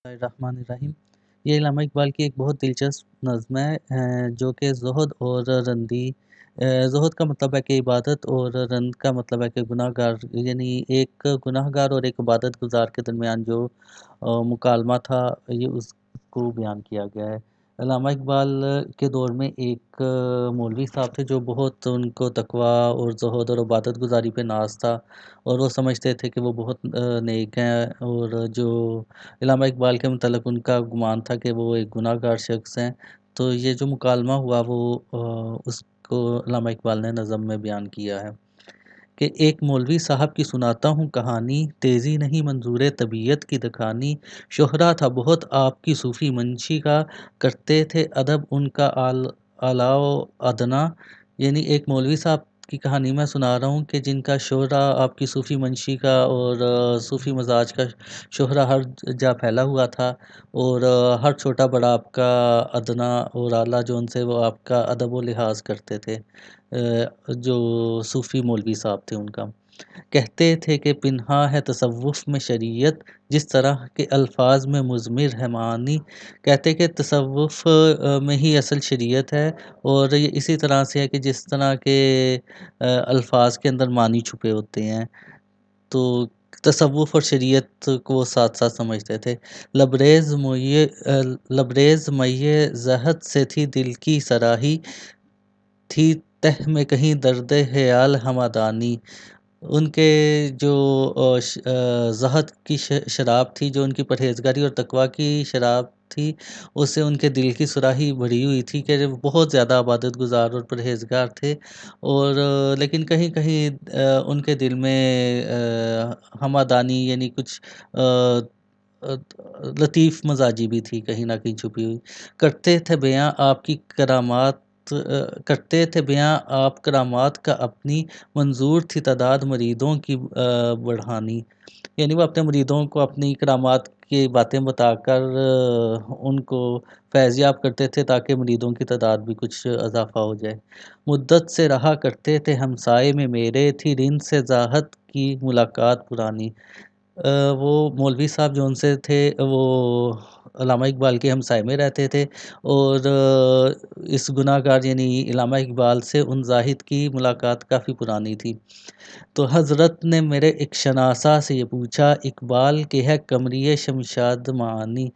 الرحمن الرحیم۔ یہ علامہ اقبال کی ایک بہت دلچسپ نظم ہے جو کہ زہد اور رندی زہد کا مطلب ہے کہ عبادت، اور رند کا مطلب ہے کہ گناہ گار، یعنی ایک گناہ گار اور ایک عبادت گزار کے درمیان جو مکالمہ تھا، یہ اس کو بیان کیا گیا ہے۔ علامہ اقبال کے دور میں ایک مولوی صاحب تھے جو بہت ان کو تقوی اور زہد اور عبادت گزاری پہ ناز تھا، اور وہ سمجھتے تھے کہ وہ بہت نیک ہیں، اور جو علامہ اقبال کے متعلق ان کا گمان تھا کہ وہ ایک گناہ گار شخص ہیں۔ تو یہ جو مکالمہ ہوا وہ اس کو علامہ اقبال نے نظم میں بیان کیا ہے کہ ایک مولوی صاحب کی سناتا ہوں کہانی، تیزی نہیں منظور طبیعت کی دکھانی، شہرا تھا بہت آپ کی صوفی منشی کا، کرتے تھے ادب ان کا اعلیٰ و ادنا۔ یعنی ایک مولوی صاحب کی کہانی میں سنا رہا ہوں کہ جن کا شہرہ آپ کی صوفی منشی کا اور صوفی مزاج کا شہرہ ہر جا پھیلا ہوا تھا، اور ہر چھوٹا بڑا آپ کا ادنا اور اعلیٰ جو ان سے وہ آپ کا ادب و لحاظ کرتے تھے، جو صوفی مولوی صاحب تھے ان کا۔ کہتے تھے کہ پنہا ہے تصوف میں شریعت، جس طرح کے الفاظ میں مضمر ہے معانی۔ کہتے کہ تصوف میں ہی اصل شریعت ہے، اور یہ اسی طرح سے ہے کہ جس طرح کے الفاظ کے اندر معنی چھپے ہوتے ہیں۔ تو تصوف اور شریعت کو وہ ساتھ ساتھ سمجھتے تھے۔ لبریز میے زہد سے تھی دل کی سراہی، تھی تہ میں کہیں درد حیال ہمادانی۔ ان کے جو زہد کی شراب تھی، جو ان کی پرہیزگاری اور تقوی کی شراب تھی، اس سے ان کے دل کی سراہی بھری ہوئی تھی کہ وہ بہت زیادہ عبادت گزار اور پرہیزگار تھے، اور لیکن کہیں کہیں ان کے دل میں ہمادانی یعنی کچھ لطیف مزاجی بھی تھی کہیں نہ کہیں چھپی ہوئی۔ کرتے تھے بیاں آپ کی کرامات، کرتے تھے بیاں آپ کرامات کا اپنی، منظور تھی تعداد مریدوں کی بڑھانی۔ یعنی وہ اپنے مریدوں کو اپنی کرامات کی باتیں بتا کر ان کو فیض یاب کرتے تھے تاکہ مریدوں کی تعداد بھی کچھ اضافہ ہو جائے۔ مدت سے رہا کرتے تھے ہمسائے میں میرے، تھی رند سے زاہد کی ملاقات پرانی۔ وہ مولوی صاحب جو ان سے تھے وہ علامہ اقبال کے ہمسائے میں رہتے تھے، اور اس گناہ گار یعنی علامہ اقبال سے ان زاہد کی ملاقات کافی پرانی تھی۔ تو حضرت نے میرے ایک شناسہ سے یہ پوچھا، اقبال کے ہے قمری شمشاد معانی۔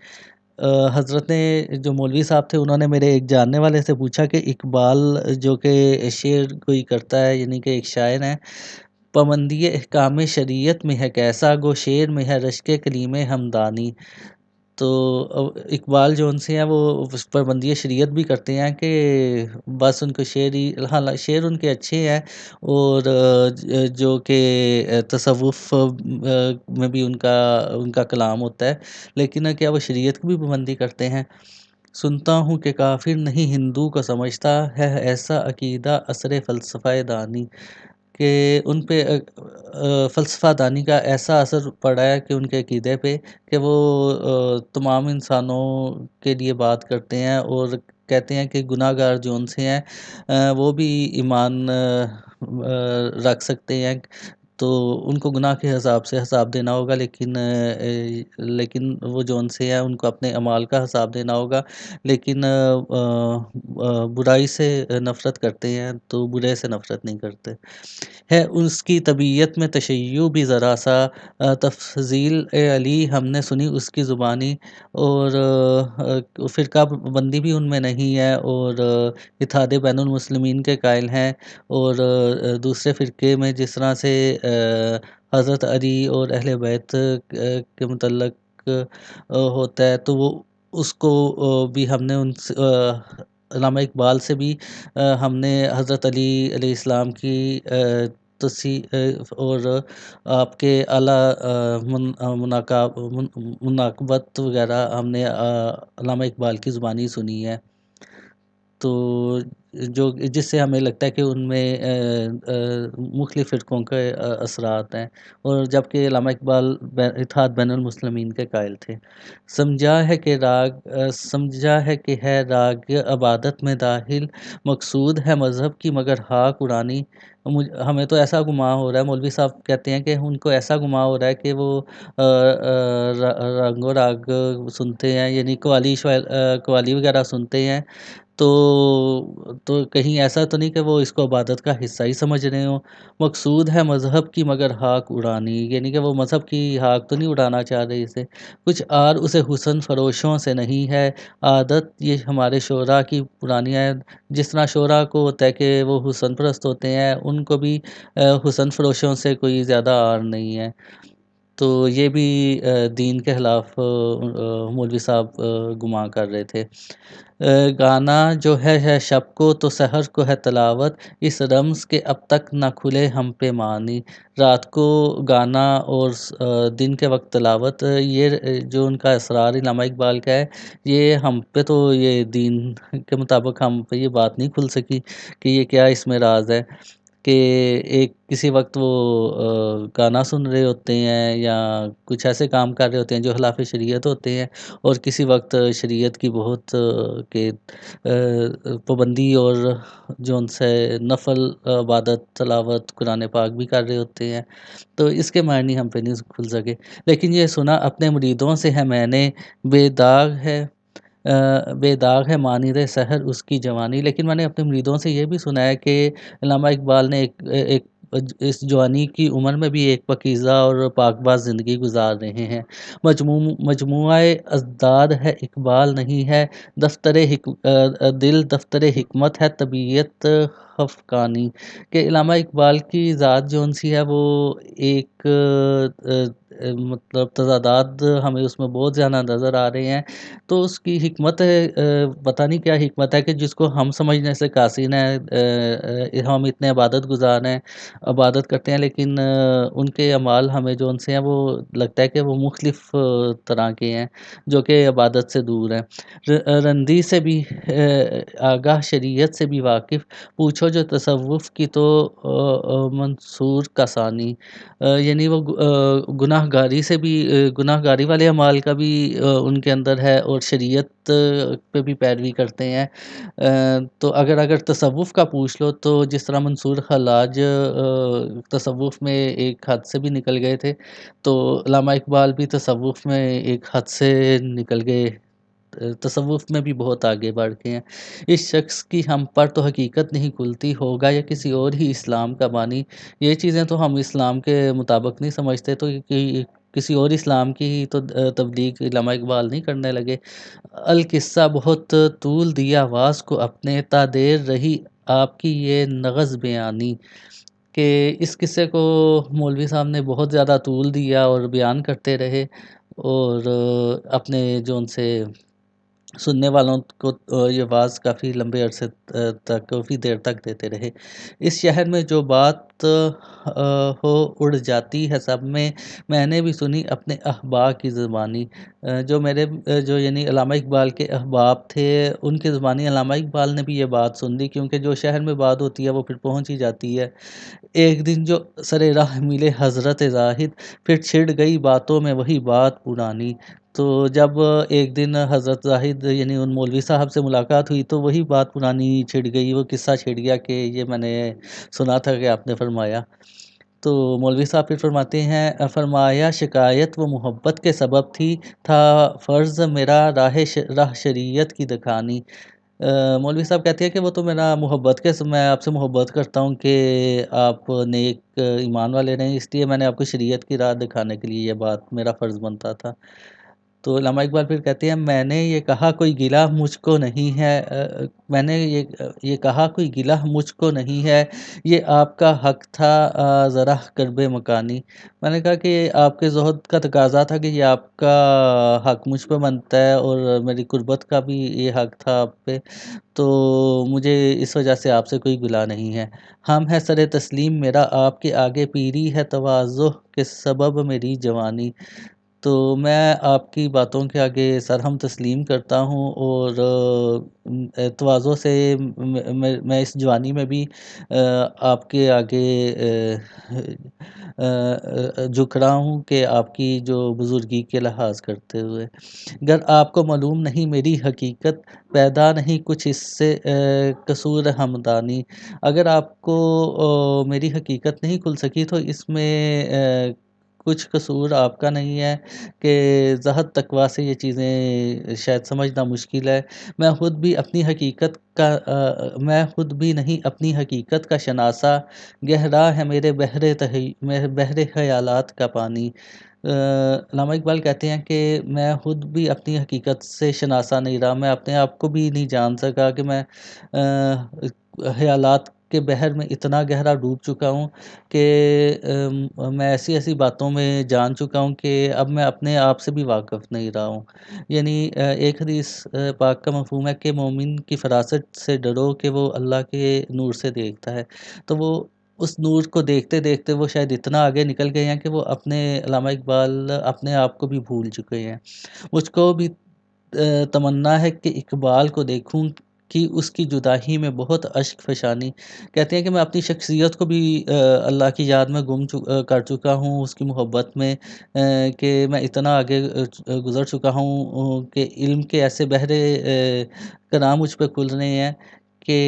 حضرت نے جو مولوی صاحب تھے انہوں نے میرے ایک جاننے والے سے پوچھا کہ اقبال جو کہ شعر کوئی کرتا ہے، یعنی کہ ایک شاعر ہیں، پابندی احکام شریعت میں ہے کیسا، گو شعر میں ہے رشک کلیم ہمدانی۔ تو اقبال جو ان سے ہیں وہ پابندی شریعت بھی کرتے ہیں کہ بس ان کو شعر ہی، حالانکہ شعر ان کے اچھے ہیں، اور جو کہ تصوف میں بھی ان کا کلام ہوتا ہے، لیکن کیا وہ شریعت کی بھی پابندی کرتے ہیں۔ سنتا ہوں کہ کافر نہیں ہندو کو سمجھتا ہے ایسا عقیدہ اثر فلسفہ دانی، کہ ان پہ فلسفہ دانی کا ایسا اثر پڑا ہے کہ ان کے عقیدے پہ کہ وہ تمام انسانوں کے لیے بات کرتے ہیں، اور کہتے ہیں کہ گناہ گار جو ان سے ہیں وہ بھی ایمان رکھ سکتے ہیں، تو ان کو گناہ کے حساب سے حساب دینا ہوگا، لیکن وہ جو ان سے ہیں ان کو اپنے اعمال کا حساب دینا ہوگا، لیکن برائی سے نفرت کرتے ہیں تو برے سے نفرت نہیں کرتے۔ ہے اس کی طبیعت میں تشیع بھی ذرا سا، تفضیل علی ہم نے سنی اس کی زبانی، اور فرقہ بندی بھی ان میں نہیں ہے، اور اتحاد بین المسلمین کے قائل ہیں، اور دوسرے فرقے میں جس طرح سے حضرت علی اور اہل بیت کے متعلق ہوتا ہے، تو وہ اس کو بھی ہم نے ان سے علامہ اقبال سے بھی ہم نے حضرت علی علیہ السلام کی تصحیح اور آپ کے اعلیٰ مناقبت وغیرہ ہم نے علامہ اقبال کی زبانی سنی ہے۔ تو جو جس سے ہمیں لگتا ہے کہ ان میں مختلف فرقوں کے اثرات ہیں، اور جبکہ علامہ اقبال اتحاد بین المسلمین کے قائل تھے۔ سمجھا ہے کہ ہے راگ عبادت میں داخل، مقصود ہے مذہب کی مگر ہاک اڑانی۔ ہمیں تو ایسا گمان ہو رہا ہے، مولوی صاحب کہتے ہیں کہ ان کو ایسا گمان ہو رہا ہے کہ وہ رنگ و راگ سنتے ہیں، یعنی قوالی وغیرہ سنتے ہیں، تو کہیں ایسا تو نہیں کہ وہ اس کو عبادت کا حصہ ہی سمجھ رہے ہوں۔ مقصود ہے مذہب کی مگر ہاک اڑانی، یعنی کہ وہ مذہب کی ہاک تو نہیں اڑانا چاہ رہے اسے، کچھ اور اسے حسن فروشوں سے نہیں ہے عادت، یہ ہمارے شعراء کی پرانی ہے۔ جس طرح شعراء کو ہوتا ہے کہ وہ حسن پرست ہوتے ہیں، ان کو بھی حسن فروشوں سے کوئی زیادہ آر نہیں ہے۔ تو یہ بھی دین کے خلاف مولوی صاحب گمان کر رہے تھے۔ گانا جو ہے شب کو تو سحر کو ہے تلاوت، اس رمز کے اب تک نہ کھلے ہم پہ معنی۔ رات کو گانا اور دن کے وقت تلاوت، یہ جو ان کا اسرار علامہ اقبال کا ہے، یہ ہم پہ تو یہ دین کے مطابق ہم پہ یہ بات نہیں کھل سکی کہ یہ کیا اس میں راز ہے کہ ایک کسی وقت وہ گانا سن رہے ہوتے ہیں یا کچھ ایسے کام کر رہے ہوتے ہیں جو خلاف شریعت ہوتے ہیں، اور کسی وقت شریعت کی بہت کہ پابندی اور جو ان سے نفل عبادت تلاوت قرآن پاک بھی کر رہے ہوتے ہیں، تو اس کے معنی ہم پہ نہیں کھل سکے۔ لیکن یہ سنا اپنے مریدوں سے ہے میں نے، بے داغ ہے مانند سحر اس کی جوانی۔ لیکن میں نے اپنے مریدوں سے یہ بھی سنا ہے کہ علامہ اقبال نے ایک اس جوانی کی عمر میں بھی ایک پاکیزہ اور پاک باز زندگی گزار رہے ہیں۔ مجموعہ ازداد ہے اقبال نہیں ہے، دل دفتر حکمت ہے طبیعت خفقانی، کہ علامہ اقبال کی ذات جو ان سی ہے وہ ایک مطلب تضادات ہمیں اس میں بہت زیادہ نظر آ رہے ہیں۔ تو اس کی حکمت پتہ نہیں کیا حکمت ہے کہ جس کو ہم سمجھنے سے قاصر ہیں، ہم اتنے عبادت گزار ہیں، عبادت کرتے ہیں، لیکن ان کے اعمال ہمیں جو ان سے ہیں وہ لگتا ہے کہ وہ مختلف طرح کے ہیں جو کہ عبادت سے دور ہیں۔ رندی سے بھی آگاہ، شریعت سے بھی واقف، پوچھو جو تصوف کی تو منصور کسانی، یعنی وہ گناہ گاری سے بھی گناہ گاری والے اعمال کا بھی ان کے اندر ہے، اور شریعت پہ بھی پیروی کرتے ہیں۔ تو اگر تصوف کا پوچھ لو تو جس طرح منصور حلاج تصوف میں ایک حد سے بھی نکل گئے تھے، تو علامہ اقبال بھی تصوف میں ایک حد سے نکل گئے، تصوف میں بھی بہت آگے بڑھ کے ہیں۔ اس شخص کی ہم پر تو حقیقت نہیں کھلتی، ہوگا یا کسی اور ہی اسلام کا بانی۔ یہ چیزیں تو ہم اسلام کے مطابق نہیں سمجھتے، تو کسی اور اسلام کی ہی تو تبلیغ علامہ اقبال نہیں کرنے لگے۔ القصہ بہت طول دیا واس کو اپنے، تا دیر رہی آپ کی یہ نغز بیانی، کہ اس قصے کو مولوی صاحب نے بہت زیادہ طول دیا اور بیان کرتے رہے، اور اپنے جو ان سے سننے والوں کو یہ آواز کافی لمبے عرصے تک، کافی دیر تک دیتے رہے۔ اس شہر میں جو بات ہو اڑ جاتی ہے سب میں نے بھی سنی اپنے احباب کی زبانی۔ جو یعنی علامہ اقبال کے احباب تھے، ان کی زبانی علامہ اقبال نے بھی یہ بات سن لی، کیونکہ جو شہر میں بات ہوتی ہے وہ پھر پہنچ ہی جاتی ہے۔ ایک دن جو سر راہ ملے حضرت زاہد، پھر چھڑ گئی باتوں میں وہی بات پرانی۔ تو جب ایک دن حضرت زاہد یعنی ان مولوی صاحب سے ملاقات ہوئی تو وہی بات پرانی چھڑ گئی، وہ قصہ چھڑ گیا کہ یہ میں نے سنا تھا کہ آپ نے فرمایا۔ تو مولوی صاحب پھر فرماتے ہیں، فرمایا شکایت وہ محبت کے سبب تھی، تھا فرض میرا راہ شریعت کی دکھانی۔ مولوی صاحب کہتے ہیں کہ وہ تو میرا میں آپ سے محبت کرتا ہوں کہ آپ نیک ایمان والے رہیں، اس لیے میں نے آپ کو شریعت کی راہ دکھانے کے لیے یہ بات میرا فرض بنتا تھا۔ تو علامہ اقبال پھر کہتے ہیں، میں نے یہ کہا کوئی گلہ مجھ کو نہیں ہے، میں نے یہ کہا کوئی گلہ مجھ کو نہیں ہے، یہ آپ کا حق تھا ذرا قرب مکانی۔ میں نے کہا کہ آپ کے زہد کا تقاضا تھا کہ یہ آپ کا حق مجھ پہ بنتا ہے، اور میری قربت کا بھی یہ حق تھا آپ پہ، تو مجھے اس وجہ سے آپ سے کوئی گلہ نہیں ہے۔ ہم ہے سر تسلیم میرا آپ کے آگے، پیری ہے تواضع کے سبب میری جوانی۔ تو میں آپ کی باتوں کے آگے سرہم تسلیم کرتا ہوں، اور تواضع سے میں اس جوانی میں بھی آپ کے آگے جھک رہا ہوں کہ آپ کی جو بزرگی کے لحاظ کرتے ہوئے، گر آپ کو معلوم نہیں میری حقیقت، پیدا نہیں کچھ اس سے قصور ہمدانی۔ اگر آپ کو میری حقیقت نہیں کھل سکی تو اس میں کچھ قصور آپ کا نہیں ہے، کہ زہد تقویٰ سے یہ چیزیں شاید سمجھنا مشکل ہے۔ میں خود بھی نہیں اپنی حقیقت کا شناسا، گہرا ہے میرے بحر خیالات کا پانی۔ علامہ اقبال کہتے ہیں کہ میں خود بھی اپنی حقیقت سے شناسا نہیں رہا، میں اپنے آپ کو بھی نہیں جان سکا کہ میں خیالات کے بحر میں اتنا گہرا ڈوب چکا ہوں کہ میں ایسی ایسی باتوں میں جان چکا ہوں کہ اب میں اپنے آپ سے بھی واقف نہیں رہا ہوں۔ یعنی ایک حدیث پاک کا مفہوم ہے کہ مومن کی فراست سے ڈرو کہ وہ اللہ کے نور سے دیکھتا ہے، تو وہ اس نور کو دیکھتے دیکھتے وہ شاید اتنا آگے نکل گئے ہیں کہ وہ اپنے، علامہ اقبال اپنے آپ کو بھی بھول چکے ہیں۔ مجھ کو بھی تمنا ہے کہ اقبال کو دیکھوں کہ اس کی جدائی میں بہت اشک فشانی۔ کہتے ہیں کہ میں اپنی شخصیت کو بھی اللہ کی یاد میں کر چکا ہوں، اس کی محبت میں، کہ میں اتنا آگے گزر چکا ہوں کہ علم کے ایسے بحرے کرام مجھ پہ کھل رہے ہیں کہ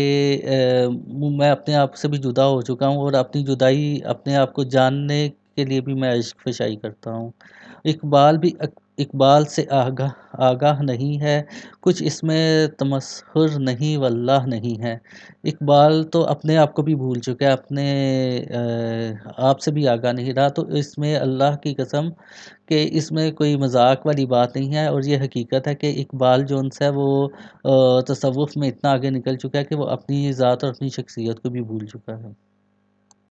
میں اپنے آپ سے بھی جدا ہو چکا ہوں، اور اپنی جدائی اپنے آپ کو جاننے کے لیے بھی میں عشق فشائی کرتا ہوں۔ اقبال بھی اقبال سے آگاہ نہیں ہے، کچھ اس میں تمسخر نہیں واللہ نہیں ہے۔ اقبال تو اپنے آپ کو بھی بھول چکا ہے، اپنے آپ سے بھی آگاہ نہیں رہا، تو اس میں اللہ کی قسم کہ اس میں کوئی مذاق والی بات نہیں ہے، اور یہ حقیقت ہے کہ اقبال جو ان سے وہ تصوف میں اتنا آگے نکل چکا ہے کہ وہ اپنی ذات اور اپنی شخصیت کو بھی بھول چکا ہے۔